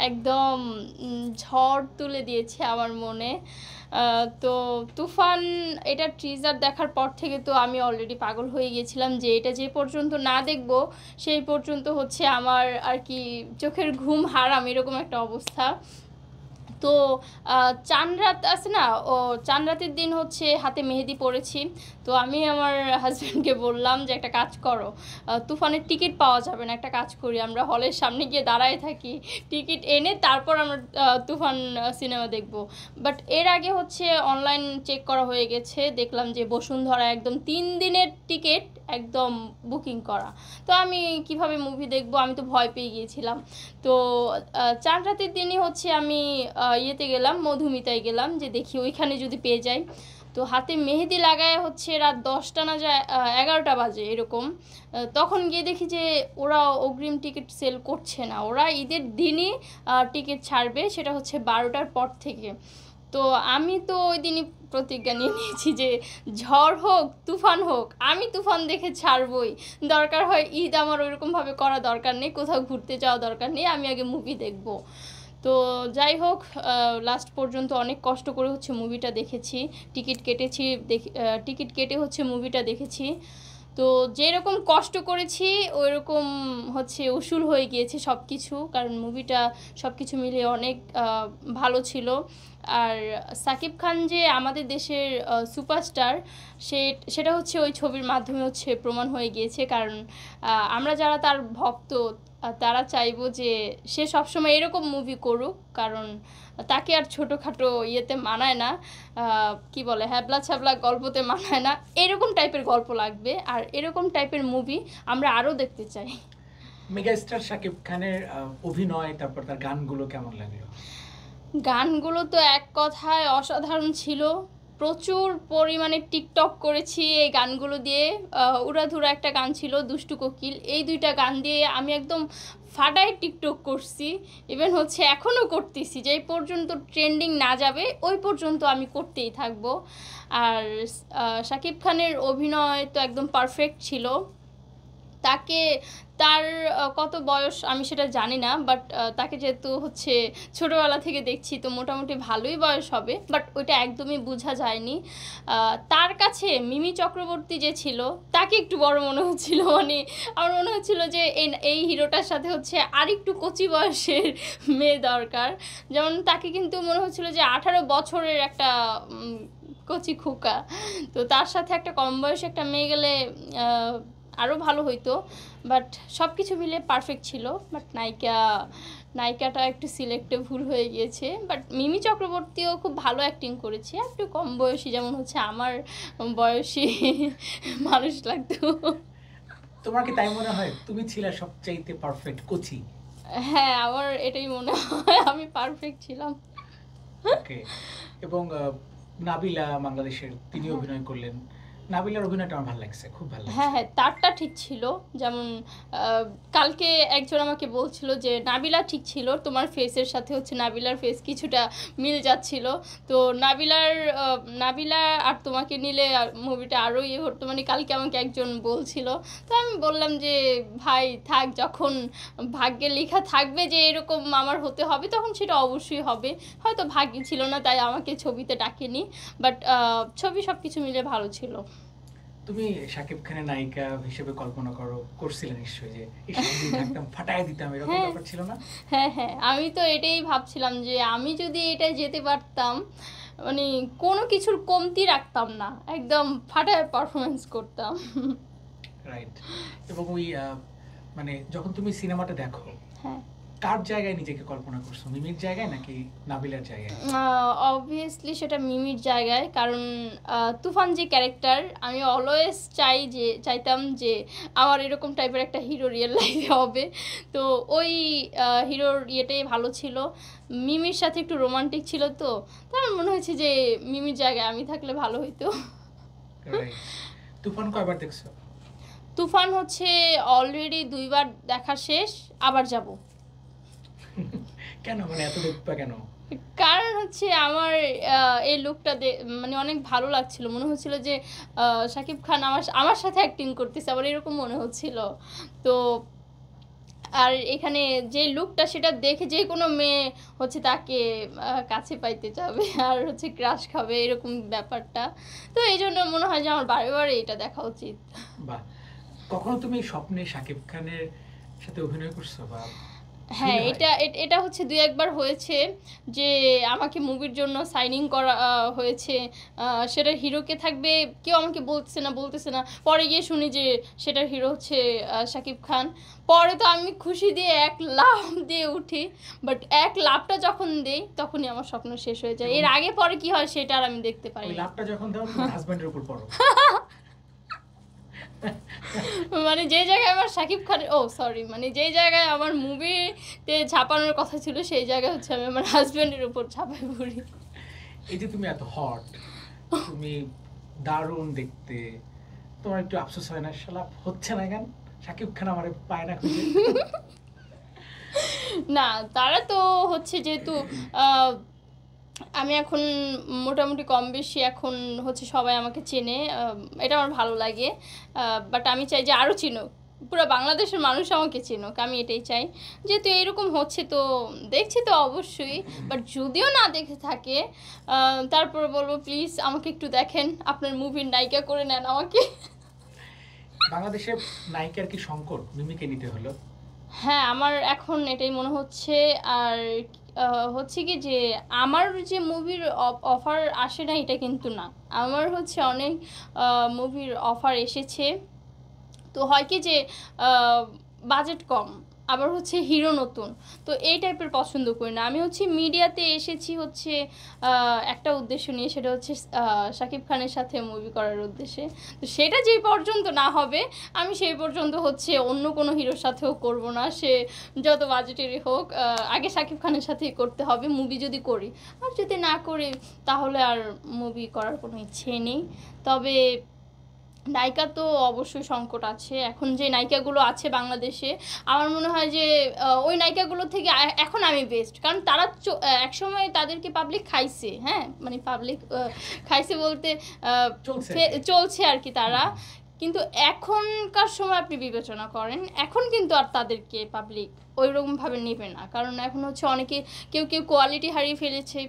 একদম ঝড় তুলে দিয়েছে আমার মনে। তো তুফান এটা টিজার দেখার পর থেকে তো আমি অলরেডি পাগল হয়ে গিয়েছিলাম যে এটা যে পর্যন্ত না দেখব সেই পর্যন্ত হচ্ছে আমার আর কি চোখের ঘুম হারাম এরকম একটা অবস্থা। তো চাঁদ রাত আছে না, ও চাঁদ রাতের দিন হচ্ছে হাতে মেহেদি পড়েছি। তো আমি আমার হাজব্যান্ডকে বললাম যে একটা কাজ করো, তুফানের টিকিট পাওয়া যাবে না, একটা কাজ করি আমরা হলের সামনে গিয়ে দাঁড়ায় থাকি, টিকিট এনে তারপর আমরা তুফান সিনেমা দেখব। বাট এর আগে হচ্ছে অনলাইন চেক করা হয়ে গেছে, দেখলাম যে বসুন্ধরা একদম 3 দিনের টিকিট একদম বুকিং করা। তো আমি কিভাবে মুভি দেখবো, আমি তো ভয় পেয়ে গিয়েছিলাম। তো চাঁদ রাতের দিনই হচ্ছে আমি ইয়েতে গেলাম, মধুমিতায় গেলাম যে দেখি ওইখানে যদি পেয়ে যাই। তো হাতে মেহেদি লাগায় হচ্ছে রাত 10টা না যায় 11টা বাজে এরকম। তখন গিয়ে দেখি যে ওরা অগ্রিম টিকিট সেল করছে না, ওরা ঈদের দিনই টিকিট ছাড়বে, সেটা হচ্ছে 12টার পর থেকে। তো আমি তো ওই দিনই প্রতিজ্ঞা নিয়ে নিয়েছি যে ঝড় হোক তুফান হোক আমি তুফান দেখে ছাড়বই। দরকার হয় ঈদ আমার ওইরকমভাবে করা দরকার নেই, কোথাও ঘুরতে যাওয়া দরকার নেই, আমি আগে মুভি দেখব। তো যাই হোক, লাস্ট পর্যন্ত অনেক কষ্ট করে হচ্ছে মুভিটা দেখেছি, টিকিট কেটেছি, টিকিট কেটে হচ্ছে মুভিটা দেখেছি। তো যেরকম কষ্ট করেছি ওইরকম হচ্ছে উসুল হয়ে গিয়েছে সব কিছু, কারণ মুভিটা সব কিছু মিলিয়ে অনেক ভালো ছিল। আর সাকিব খান যে আমাদের দেশের সুপারস্টার, সেটা হচ্ছে ওই ছবির মাধ্যমে হচ্ছে প্রমাণ হয়ে গিয়েছে। কারণ আমরা যারা তার ভক্ত তারা চাইবো যে সে সবসময় এরকম মুভি করুক, কারণ তাকে আর ছোটোখাটো ইয়েতে মানায় না, কি বলে হ্যাবলা ছ্যাবলা গল্পতে মানায় না, এরকম টাইপের গল্প লাগবে আর এরকম টাইপের মুভি আমরা আরও দেখতে চাই। মেগাস্টার শাকিব খানের অভিনয়, তারপর তার গানগুলো কেমন লাগলো? গানগুলো তো এক কথায় অসাধারণ ছিল, প্রচুর পরিমাণে টিকটক করেছি এই গানগুলো দিয়ে। উড়াধুরা একটা গান ছিল দুষ্টু কোকিল, এই দুইটা গান দিয়ে আমি একদম ফাটায় টিকটক করছি। ইভেন হচ্ছে এখনও করতেছি, যেই পর্যন্ত ট্রেন্ডিং না যাবে ওই পর্যন্ত আমি করতেই থাকবো। আর শাকিব খানের অভিনয় তো একদম পারফেক্ট ছিল। তাকে তার কত বয়স আমি সেটা জানি না, বাট তাকে যেহেতু হচ্ছে ছোটোবেলা থেকে দেখছি তো মোটামুটি ভালোই বয়স হবে, বাট ওইটা একদমই বোঝা যায়নি। তার কাছে মিমি চক্রবর্তী যে ছিল তাকে একটু বড় মনে হচ্ছিল, মানে আমার মনে হচ্ছিল যে এই হিরোটার সাথে হচ্ছে আর একটু কচি বয়সের মেয়ে দরকার। যেমন তাকে কিন্তু মনে হচ্ছিল যে 18 বছরের একটা কচি খোকা, তো তার সাথে একটা কম বয়সী একটা মেয়ে গেলে আরও ভালো হইতো। বাট সব কিছু মিলে পারফেক্ট ছিল, বাট নায়িকাটা একটু সিলেক্টে ভুল হয়ে গিয়েছে। বাট মিমি চক্রবর্তীও খুব ভালো অ্যাক্টিং করেছে, একটু কম বয়সী, যেমন হচ্ছে আমার বয়সী মানুষ লাগতো। তোমার কি তাই মনে হয় তুমি ছিলে সবচাইতে পারফেক্ট কোচি? হ্যাঁ, আমার এটাই মনে হয়, আমি পারফেক্ট ছিলাম। ওকে। এবং নাবিলা বাংলাদেশের, তিনি অভিনয় করলেন। নাবিলার অভিনয়টা আমার ভালো লাগছে, খুব ভালো লাগছে। হ্যাঁ হ্যাঁ, তারটা ঠিক ছিল। যেমন কালকে একজন আমাকে বলছিল যে নাবিলা ঠিক ছিল, তোমার ফেসের সাথে হচ্ছে নাবিলার ফেস কিছুটা মিল যাচ্ছিল। তো নাবিলা আর তোমাকে নিলে মুভিটা আরও ইয়ে হতো, মানে কালকে আমাকে একজন বলছিল। তো আমি বললাম যে ভাই থাক, যখন ভাগ্যে লেখা থাকবে যে এরকম আমার হতে হবে তখন সেটা অবশ্যই হবে। হয়তো ভাগ্যে ছিল না তাই আমাকে ছবিতে ডাকেনি, বাট ছবি সব কিছু মিলে ভালো ছিল। তুমি শাকিব খানের নায়িকা হিসেবে কল্পনা করছিলে নিশ্চয়ই যে একদম ফাটায় দিতাম, এরকম হ্যাঁ ব্যাপার ছিল না? হ্যাঁ হ্যাঁ, আমি তো এটাই ভাবছিলাম যে আমি যদি এটাই যেতে পারতাম, মানে কোনো কিছুর কমতি রাখতাম না, একদম ফাটায় পারফরমেন্স করতাম। রাইট। এবং ওই মানে যখন তুমি সিনেমাটা দেখো, হ্যাঁ, কার জায়গায় নিজেকে কল্পনা করছো, মিমির জায়গায় নাকি নাবিলার জায়গায়? অবভিয়াসলি সেটা মিমির জায়গায়, কারণ তুফান যে ক্যারেক্টার, আমি অলওয়েজ চাইতাম যে আমার এরকম টাইপের একটা হিরো রিয়েল লাইফে হবে। তো ওই হিরোর ইয়েটাই ভালো ছিল, মিমির সাথে একটু রোমান্টিক ছিল। তো আমার মনে হয়েছে যে মিমির জায়গায় আমি থাকলে ভালো হইতো। রাইট। তুফান কয়বার দেখছো? তুফান হচ্ছে অলরেডি 2বার দেখা শেষ, আবার যাব। কেন, মানে এত দেখবা কেন? কারণ হচ্ছে আমার এই লুকটা মানে অনেক ভালো লাগছিল, মনে হচ্ছিল যে শাকিব খান আমার সাথে অ্যাক্টিং করতেছে, আবার এরকম মনে হচ্ছিল। তো আর এখানে যে লুকটা সেটা দেখে যে কোনো মেয়ে হচ্ছে তাকে কাছে পাইতে যাবে আর হচ্ছে ক্রাশ খাবে এরকম ব্যাপারটা। তো এই জন্য মনে হয় যে আমার বারে বারে এটা দেখা উচিত। বাহ, কখনো তুমি স্বপ্নে শাকিব খানের সাথে অভিনয় করছো বা হ্যাঁ, ফিল হয়? এটা হচ্ছে ২-১ বার হয়েছে যে আমাকে মুভির জন্য সাইনিং করা হয়েছে। সেটার হিরো কে থাকবে কেউ আমাকে বলতেছে না। পরে গিয়ে শুনি যে সেটার হিরো হচ্ছে শাকিব খান। পরে তো আমি খুশি দিয়ে এক লাফ দিয়ে উঠি। বাট এক লাফটা যখন দেই তখনই আমার স্বপ্ন শেষ হয়ে যায়। এর আগে পরে কি হয় সেটা আর আমি দেখতে পারি ওই না। লাভটা যখন দাও তোমার হাজবেন্ডের উপর পড়ো। মানে যে জায়গায় আমার শাকিব খানের সরি মানে যেই জায়গায় আমার মুভিতে ঝাঁপানোর কথা ছিল সেই জায়গায় হচ্ছে আমি আমার হাজবেন্ডের উপর ঝাঁপাই পড়ি। এই যে তুমি এত হট, তুমি দারুণ দেখতে, তোমার একটু আফসোস হয় না শালা হচ্ছে না কেন শাকিব খান আমারে পায় না খুঁজে? না, তারা তো হচ্ছে যেহেতু আহ, আমি এখন মোটামুটি কম বেশি এখন হচ্ছে সবাই আমাকে চেনে, এটা আমার ভালো লাগে। বাট আমি চাই যে আরও চিনুক, পুরো বাংলাদেশের মানুষ আমাকে চিনুক, আমি এটাই চাই। যেহেতু এরকম হচ্ছে তো দেখছি তো অবশ্যই, বাট যদিও না দেখে থাকে তারপরে বলবো প্লিজ আমাকে একটু দেখেন, আপনার মুভির নায়িকা করে নেন আমাকে। বাংলাদেশে নায়িকার কি সংকট, মিমিকে নিতে হলো? হ্যাঁ, আমার এখন এটাই মনে হচ্ছে। আর হচ্ছে কি যে আমার যে মুভির অফার আসে না এটা কিন্তু না, আমার হচ্ছে অনেক মুভির অফার এসেছে। তো হয় কি যে বাজেট কম, আবার হচ্ছে হিরো নতুন, তো এই টাইপের পছন্দ করি না। আমি হচ্ছে মিডিয়াতে এসেছি হচ্ছে একটা উদ্দেশ্য নিয়ে, সেটা হচ্ছে শাকিব খানের সাথে মুভি করার উদ্দেশ্যে। তো সেটা যেই পর্যন্ত না হবে আমি সেই পর্যন্ত হচ্ছে অন্য কোনো হিরোর সাথেও করব না, সে যত বাজেটেরই হোক। আগে শাকিব খানের সাথেই করতে হবে মুভি যদি করি, আর যদি না করি তাহলে আর মুভি করার কোনো ইচ্ছে নেই। তবে নায়িকা তো অবশ্যই সংকট আছে, এখন যে নায়িকাগুলো আছে বাংলাদেশে আমার মনে হয় যে ওই নায়িকাগুলো থেকে এখন আমি বেস্ট, কারণ তারা একসময় তাদেরকে পাবলিক খাইছে, হ্যাঁ মানে পাবলিক খাইছে বলতে চলছে। চলছে আর কি তারা। কিন্তু এখনকার সময় আপনি বিবেচনা করেন, এখন কিন্তু আর তাদেরকে পাবলিক ওই রকমভাবে নেবে না, কারণ এখন হচ্ছে অনেকে কেউ কোয়ালিটি হারিয়ে ফেলেছে,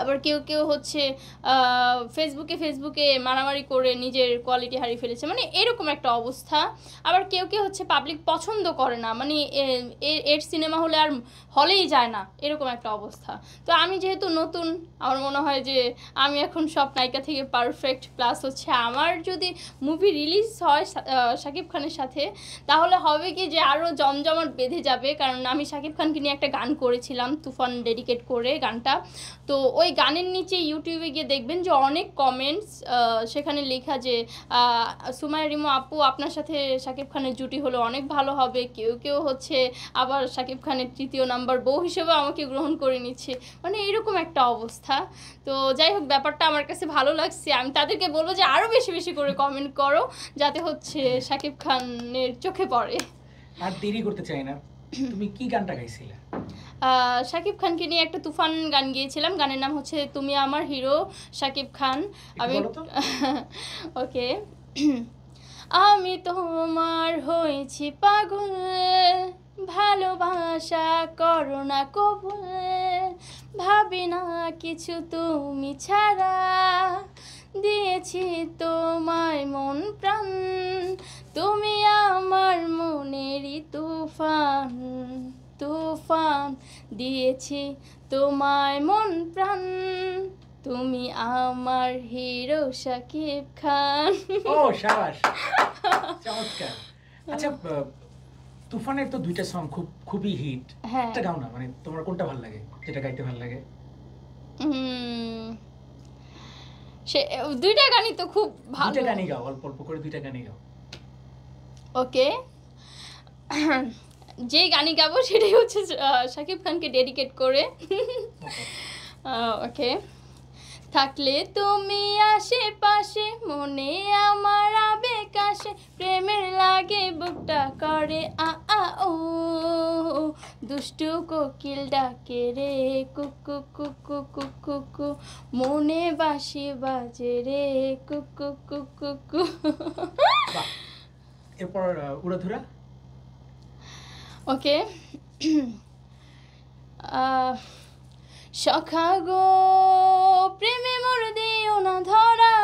আবার কেউ হচ্ছে ফেসবুকে মারামারি করে নিজের কোয়ালিটি হারিয়ে ফেলেছে, মানে এরকম একটা অবস্থা। আবার কেউ হচ্ছে পাবলিক পছন্দ করে না, মানে এর সিনেমা হলে আর হলেই যায় না, এরকম একটা অবস্থা। তো আমি যেহেতু নতুন, আমার মনে হয় যে আমি এখন সব নায়িকা থেকে পারফেক্ট, প্লাস হচ্ছে আমার যদি মুভি রিলিজ হয় শাকিব খানের সাথে, তাহলে হবে কি যে আরও জমজমাট বেঁধে যাবে, কারণ আমি শাকিব খানকে নিয়ে একটা গান করেছিলাম তুফান ডেডিকেট করে গানটা। তো ওই গানের নিচে ইউটিউবে গিয়ে দেখবেন যে অনেক কমেন্টস, সেখানে লেখা যে সুমাইয়া রিমু আপু আপনার সাথে শাকিব খানের জুটি হলো অনেক ভালো হবে, কেউ হচ্ছে আবার শাকিব খানের তৃতীয় নাম্বার বউ হিসেবে আমাকে গ্রহণ করে নিচ্ছে, মানে এরকম একটা অবস্থা। তো যাই হোক, ব্যাপারটা আমার কাছে ভালো লাগছে, আমি তাদেরকে বলবো যে আরও বেশি বেশি করে কমেন্ট করো, যাতে হচ্ছে শাকিব খানের চোখে পড়ে। আর দেরি করতে চাই না, তুমি কি গানটা গাইছিলে? শাকিব খানকে নিয়ে একটা তুফান গান গিয়েছিলাম, গানের নাম হচ্ছে তুমি আমার হিরো শাকিব খান। আমি ওকে। আমি তোমার হয়েছি পাগল, ভালোবাসা করো না কবুল, ভাবি না কিছু তুমি ছাড়া, দিয়েছি তোমায় মন প্রাণ, তুমি আমার মনেরই তুফান, তুফান দিয়েছি তোমায় মন প্রাণ, তুমি আমার হিরো শাকিব খান। ও শাবাশ, চমৎকার। আচ্ছা, তুফানের তো দুইটা সং খুবই হিট, হ্যাঁ। একটা গাও না, মানে তোমার কোনটা ভালো লাগে, যেটা গাইতে ভালো লাগে? সে দুইটা গানই তো খুব ভালো। দুইটা গানই গাও, অল্প অল্প করে দুইটা গানই গাও। ওকে। যেই গানই গাবো সেটাই হচ্ছে শাকিব খানকে ডেডিকেট করে। ওকে। থাকলে তুমি আশেপাশে, মনে আমার আবেগ আসে, প্রেমের লাগে বুকটা করে আ আ ও, দুষ্টু কোকিল ডাকে রে কুকু কুকু কুকু কু, মনে বাঁশি বাজে রে কুকু কুকু কু। এরপর উড়াধুরা। ওকে। সখা গো প্রেমে মোর দিও না ধরা,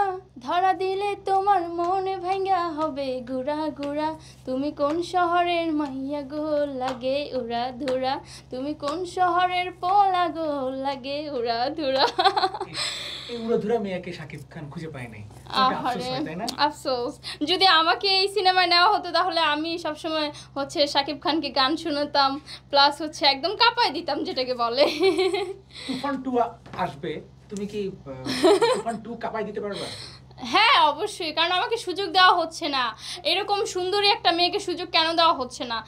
ধরা দিলে তোমার মনে ভাঙ্গা হবে গুড়া গুড়া। তুমি কোন শহরের মাইয়া গো লাগে উড়া ধুরা, তুমি কোন শহরের পোলা গো লাগে উড়া ধুরা। এই উড়াধুরা মেয়েকে শাকিব খান খুঁজে পায় নাই, আফসোস হয় তাই না? আফসোস। যদি আমাকে এই সিনেমায় নেওয়া হতো তাহলে আমি সবসময় হচ্ছে শাকিব খানকে গান শুনতাম, প্লাস হচ্ছে একদম কাঁপায় দিতাম যেটাকে বলে। তুফান 2 আসবে, তুমি কি তুফান 2 কাঁপায় দিতে পারবে? হ্যাঁ অবশ্যই, কারণ আমাকে সুযোগ দেওয়া হচ্ছে না। এরকম সুন্দরী একটা মেয়েকে সুযোগ কেন দেওয়া হচ্ছে না?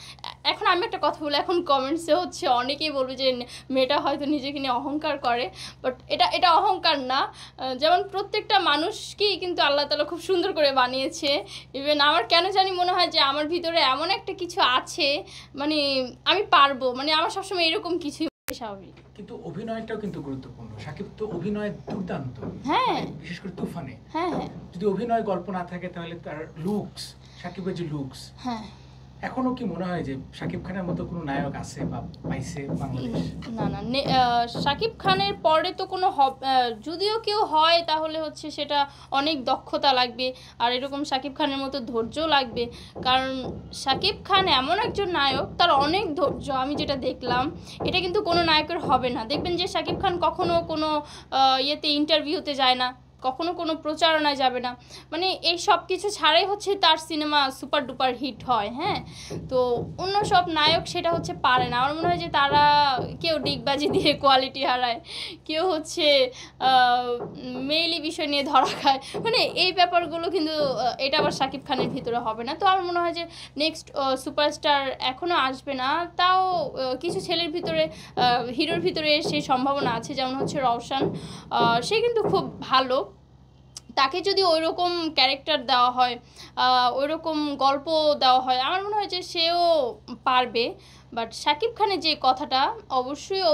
এখন আমি একটা কথা বলি, এখন কমেন্টসে হচ্ছে অনেকেই বলবে যে মেয়েটা হয়তো নিজেকে নিয়ে অহংকার করে, বাট এটা অহংকার না। যেমন প্রত্যেকটা মানুষকেই কিন্তু আল্লাহ তাআলা খুব সুন্দর করে বানিয়েছে। ইভেন আমার কেন জানি মনে হয় যে আমার ভিতরে এমন একটা কিছু আছে, মানে আমি পারবো, মানে আমার সবসময় এরকম কিছুই স্বাভাবিক। কিন্তু অভিনয়টাও কিন্তু গুরুত্বপূর্ণ। শাকিব তো অভিনয় দুর্দান্ত, হ্যাঁ বিশেষ করে তুফানে। হ্যাঁ হ্যাঁ যদি অভিনয় গল্প না থাকে তাহলে তার লুকস, শাকিবের যে লুকস, হ্যাঁ। এখনো কি মনে হয় যে শাকিব খানের মতো কোনো নায়ক আছে বা পাইছে বাংলাদেশ? না না, শাকিব খানের পরে তো কোনো যদিও কেউ হয় তাহলে হচ্ছে সেটা অনেক দক্ষতা লাগবে, আর এরকম শাকিব খানের মতো ধৈর্যও লাগবে। কারণ শাকিব খান এমন একজন নায়ক, তার অনেক ধৈর্য। আমি যেটা দেখলাম এটা কিন্তু কোনো নায়কের হবে না। দেখবেন যে শাকিব খান কখনো কোনো ইয়েতে ইন্টারভিউতে যায় না, কখনো কোনো প্রচারণায় যাবে না, মানে এই সব কিছু ছাড়াই হচ্ছে তার সিনেমা সুপার ডুপার হিট হয়। হ্যাঁ, তো অন্য সব নায়ক সেটা হচ্ছে পারে না। আমার মনে হয় যে তারা কেউ ডিগবাজি দিয়ে কোয়ালিটি হারায়, কেউ হচ্ছে মেইলি বিষয় নিয়ে ধরা খায়, মানে এই ব্যাপারগুলো কিন্তু এটা আবার শাকিব খানের ভিতরে হবে না। তো আমার মনে হয় যে নেক্সট সুপারস্টার এখনও আসবে না, তাও কিছু ছেলের ভিতরে হিরোর ভিতরে সেই সম্ভাবনা আছে, যেমন হচ্ছে রওশন। সে কিন্তু খুব ভালো, তাকে যদি ওই রকম ক্যারেক্টার দেওয়া হয়, ওই রকম গল্প দেওয়া হয়, আমার মনে হয় যে সেও পারবে। বাট শাকিব খানের যে কথাটা, অবশ্যই